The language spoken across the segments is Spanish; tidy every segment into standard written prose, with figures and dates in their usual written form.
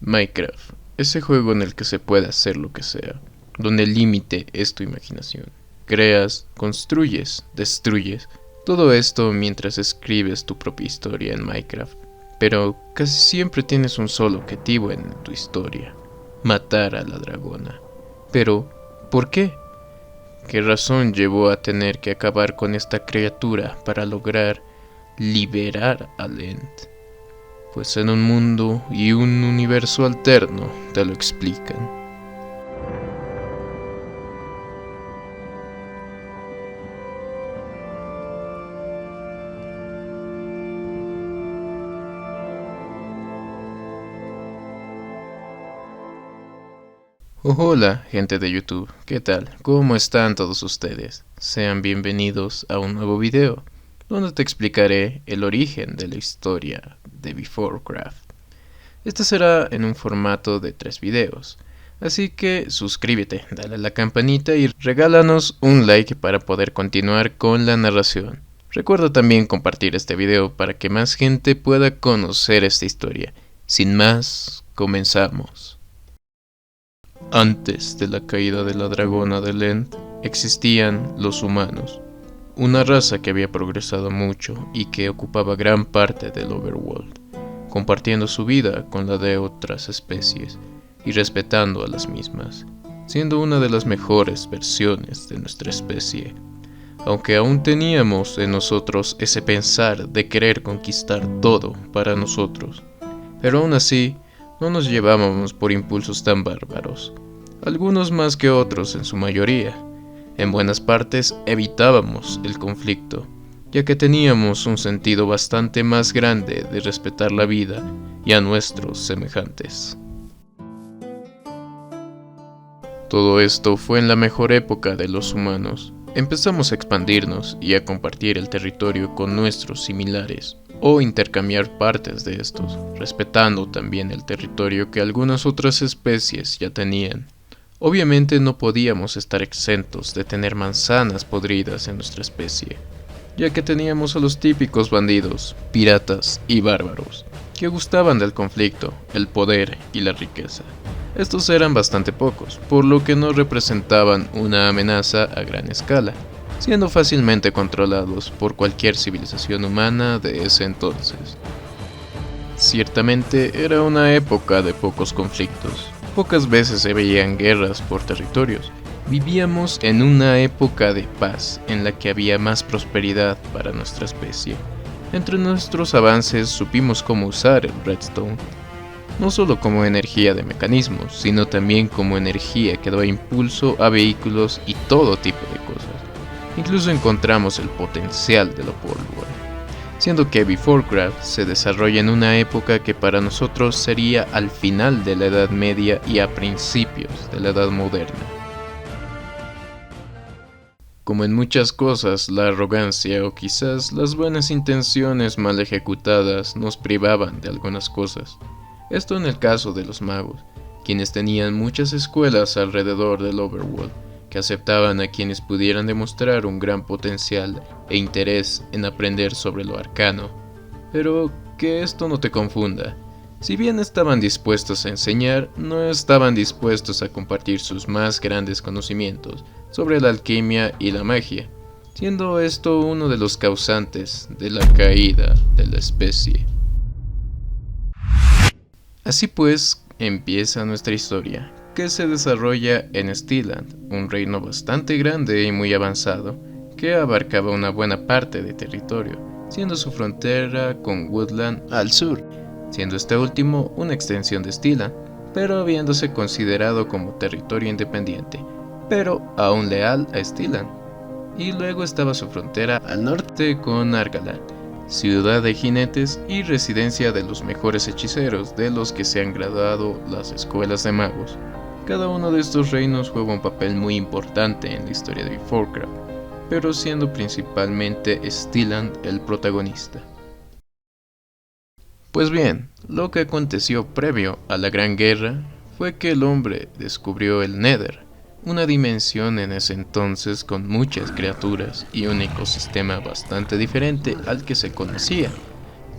Minecraft, ese juego en el que se puede hacer lo que sea, donde el límite es tu imaginación. Creas, construyes, destruyes, todo esto mientras escribes tu propia historia en Minecraft. Pero casi siempre tienes un solo objetivo en tu historia: matar a la dragona. Pero, ¿por qué? ¿Qué razón llevó a tener que acabar con esta criatura para lograr liberar al End? Pues en un mundo y un universo alterno te lo explican. Hola, gente de YouTube, ¿qué tal? ¿Cómo están todos ustedes? Sean bienvenidos a un nuevo video, donde te explicaré el origen de la historia de Beforecraft. Este será en un formato de 3 videos, así que suscríbete, dale a la campanita y regálanos un like para poder continuar con la narración. Recuerda también compartir este video para que más gente pueda conocer esta historia. Sin más, comenzamos. Antes de la caída de la dragona del End, existían los humanos, una raza que había progresado mucho y que ocupaba gran parte del Overworld, compartiendo su vida con la de otras especies y respetando a las mismas, siendo una de las mejores versiones de nuestra especie. Aunque aún teníamos en nosotros ese pensar de querer conquistar todo para nosotros, pero aún así no nos llevábamos por impulsos tan bárbaros, algunos más que otros en su mayoría. En buenas partes evitábamos el conflicto, ya que teníamos un sentido bastante más grande de respetar la vida y a nuestros semejantes. Todo esto fue en la mejor época de los humanos. Empezamos a expandirnos y a compartir el territorio con nuestros similares, o intercambiar partes de estos, respetando también el territorio que algunas otras especies ya tenían. Obviamente no podíamos estar exentos de tener manzanas podridas en nuestra especie, ya que teníamos a los típicos bandidos, piratas y bárbaros, que gustaban del conflicto, el poder y la riqueza. Estos eran bastante pocos, por lo que no representaban una amenaza a gran escala, siendo fácilmente controlados por cualquier civilización humana de ese entonces. Ciertamente era una época de pocos conflictos, pocas veces se veían guerras por territorios. Vivíamos en una época de paz en la que había más prosperidad para nuestra especie. Entre nuestros avances supimos cómo usar el redstone, no solo como energía de mecanismos, sino también como energía que daba impulso a vehículos y todo tipo de cosas. Incluso encontramos el potencial de la pólvora, siendo que Beforecraft se desarrolla en una época que para nosotros sería al final de la Edad Media y a principios de la Edad Moderna. Como en muchas cosas, la arrogancia o quizás las buenas intenciones mal ejecutadas nos privaban de algunas cosas. Esto en el caso de los magos, quienes tenían muchas escuelas alrededor del Overworld, que aceptaban a quienes pudieran demostrar un gran potencial e interés en aprender sobre lo arcano. Pero que esto no te confunda. Si bien estaban dispuestos a enseñar, no estaban dispuestos a compartir sus más grandes conocimientos sobre la alquimia y la magia, siendo esto uno de los causantes de la caída de la especie. Así pues, empieza nuestra historia, que se desarrolla en Steeland, un reino bastante grande y muy avanzado, que abarcaba una buena parte de territorio, siendo su frontera con Woodland al sur, siendo este último una extensión de Steeland, pero habiéndose considerado como territorio independiente, pero aún leal a Steeland. Y luego estaba su frontera al norte con Argalan, ciudad de jinetes y residencia de los mejores hechiceros de los que se han graduado las escuelas de magos. Cada uno de estos reinos juega un papel muy importante en la historia de Beforecraft, pero siendo principalmente Steeland el protagonista. Pues bien, lo que aconteció previo a la Gran Guerra fue que el hombre descubrió el Nether, una dimensión en ese entonces con muchas criaturas y un ecosistema bastante diferente al que se conocía,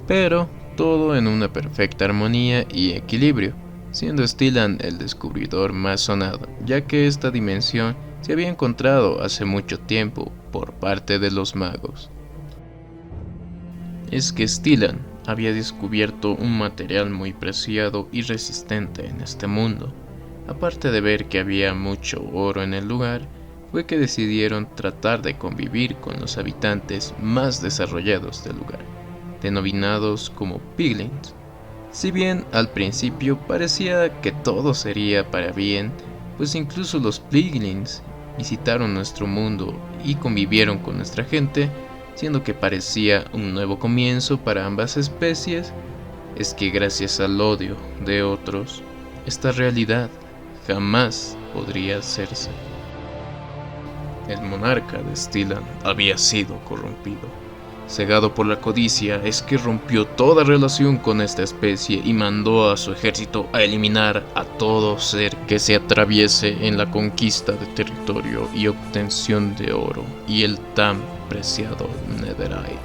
pero todo en una perfecta armonía y equilibrio, siendo Stellan el descubridor más sonado, ya que esta dimensión se había encontrado hace mucho tiempo por parte de los magos. Es que Stellan había descubierto un material muy preciado y resistente en este mundo. Aparte de ver que había mucho oro en el lugar, fue que decidieron tratar de convivir con los habitantes más desarrollados del lugar, denominados como Piglins. Si bien al principio parecía que todo sería para bien, pues incluso los Piglins visitaron nuestro mundo y convivieron con nuestra gente, siendo que parecía un nuevo comienzo para ambas especies, es que gracias al odio de otros, esta realidad jamás podría hacerse. El monarca de Stellan había sido corrompido. Cegado por la codicia, es que rompió toda relación con esta especie y mandó a su ejército a eliminar a todo ser que se atraviese en la conquista de territorio y obtención de oro y el tan preciado Netherite.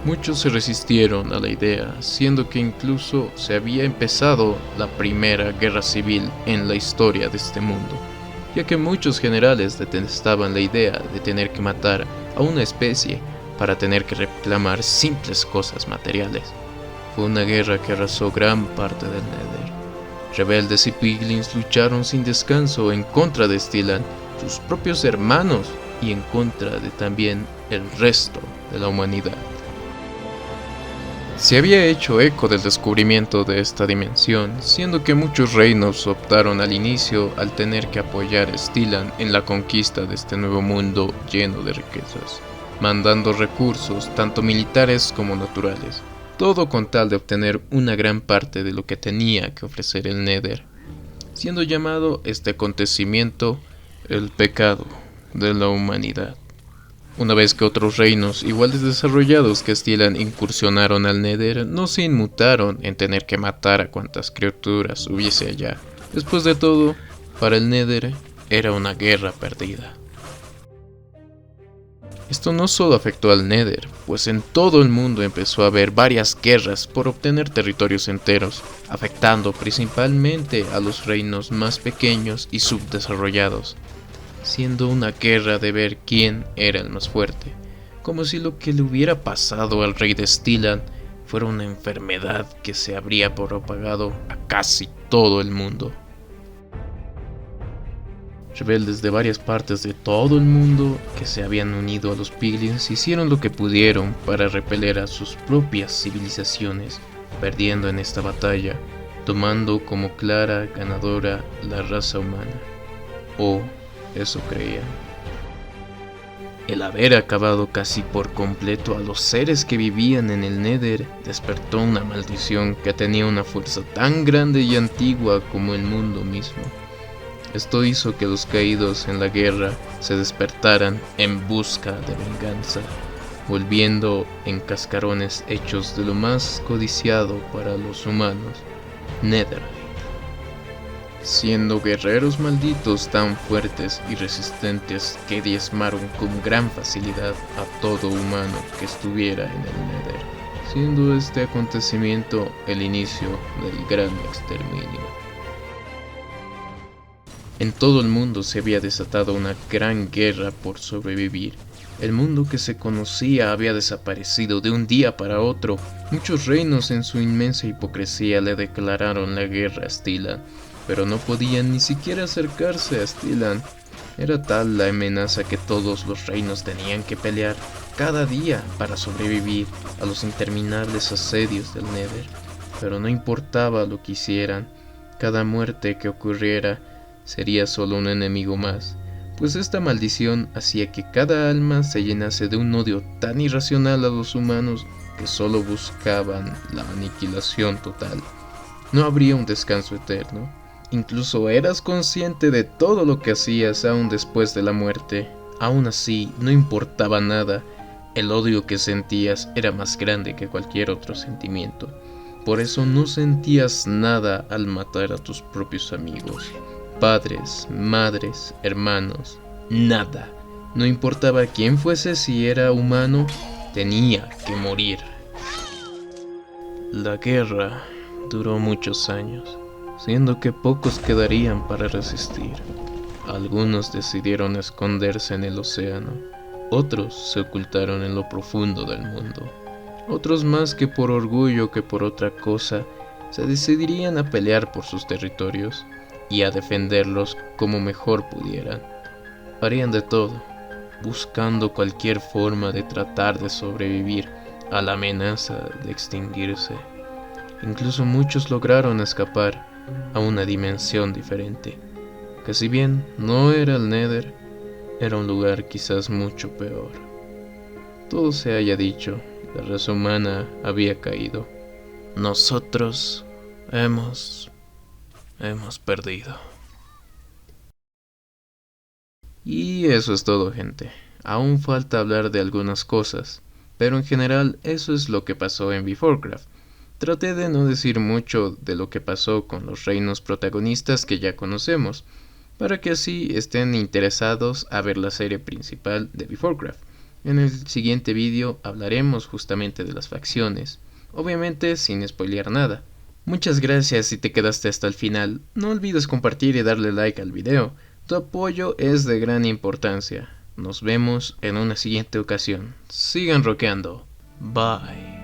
Muchos se resistieron a la idea, siendo que incluso se había empezado la primera guerra civil en la historia de este mundo, ya que muchos generales detestaban la idea de tener que matar a una especie para tener que reclamar simples cosas materiales. Fue una guerra que arrasó gran parte del Nether. Rebeldes y Piglins lucharon sin descanso en contra de Stellan, sus propios hermanos, y en contra de también el resto de la humanidad. Se había hecho eco del descubrimiento de esta dimensión, siendo que muchos reinos optaron al inicio al tener que apoyar a Stellan en la conquista de este nuevo mundo lleno de riquezas, mandando recursos tanto militares como naturales, todo con tal de obtener una gran parte de lo que tenía que ofrecer el Nether, siendo llamado este acontecimiento el pecado de la humanidad. Una vez que otros reinos igual de desarrollados que Stellan incursionaron al Nether, no se inmutaron en tener que matar a cuantas criaturas hubiese allá. Después de todo, para el Nether era una guerra perdida. Esto no solo afectó al Nether, pues en todo el mundo empezó a haber varias guerras por obtener territorios enteros, afectando principalmente a los reinos más pequeños y subdesarrollados, siendo una guerra de ver quién era el más fuerte, como si lo que le hubiera pasado al rey de Stellan fuera una enfermedad que se habría propagado a casi todo el mundo. Rebeldes de varias partes de todo el mundo que se habían unido a los Piglins hicieron lo que pudieron para repeler a sus propias civilizaciones, perdiendo en esta batalla, tomando como clara ganadora la raza humana. O eso creían. El haber acabado casi por completo a los seres que vivían en el Nether despertó una maldición que tenía una fuerza tan grande y antigua como el mundo mismo. Esto hizo que los caídos en la guerra se despertaran en busca de venganza, volviendo en cascarones hechos de lo más codiciado para los humanos, Netherite, siendo guerreros malditos tan fuertes y resistentes que diezmaron con gran facilidad a todo humano que estuviera en el Nether, siendo este acontecimiento el inicio del gran exterminio. En todo el mundo se había desatado una gran guerra por sobrevivir. El mundo que se conocía había desaparecido de un día para otro. Muchos reinos en su inmensa hipocresía le declararon la guerra a Stellan, pero no podían ni siquiera acercarse a Stellan. Era tal la amenaza que todos los reinos tenían que pelear cada día para sobrevivir a los interminables asedios del Nether. Pero no importaba lo que hicieran, cada muerte que ocurriera sería solo un enemigo más, pues esta maldición hacía que cada alma se llenase de un odio tan irracional a los humanos que solo buscaban la aniquilación total. No habría un descanso eterno. Incluso eras consciente de todo lo que hacías aún después de la muerte. Aún así, no importaba nada. El odio que sentías era más grande que cualquier otro sentimiento. Por eso no sentías nada al matar a tus propios amigos, padres, madres, hermanos, nada. No importaba quién fuese, si era humano, tenía que morir. La guerra duró muchos años, siendo que pocos quedarían para resistir. Algunos decidieron esconderse en el océano, otros se ocultaron en lo profundo del mundo. Otros, más que por orgullo que por otra cosa, se decidirían a pelear por sus territorios y a defenderlos como mejor pudieran. Harían de todo, buscando cualquier forma de tratar de sobrevivir a la amenaza de extinguirse. Incluso muchos lograron escapar a una dimensión diferente, que si bien no era el Nether, era un lugar quizás mucho peor. Todo se haya dicho, la raza humana había caído. Nosotros hemos perdido. Y eso es todo, gente. Aún falta hablar de algunas cosas, pero en general eso es lo que pasó en Beforecraft. Traté de no decir mucho de lo que pasó con los reinos protagonistas que ya conocemos, para que así estén interesados a ver la serie principal de Beforecraft. En el siguiente vídeo hablaremos justamente de las facciones, obviamente sin spoilear nada. Muchas gracias si te quedaste hasta el final, no olvides compartir y darle like al video, tu apoyo es de gran importancia. Nos vemos en una siguiente ocasión, sigan rockeando, bye.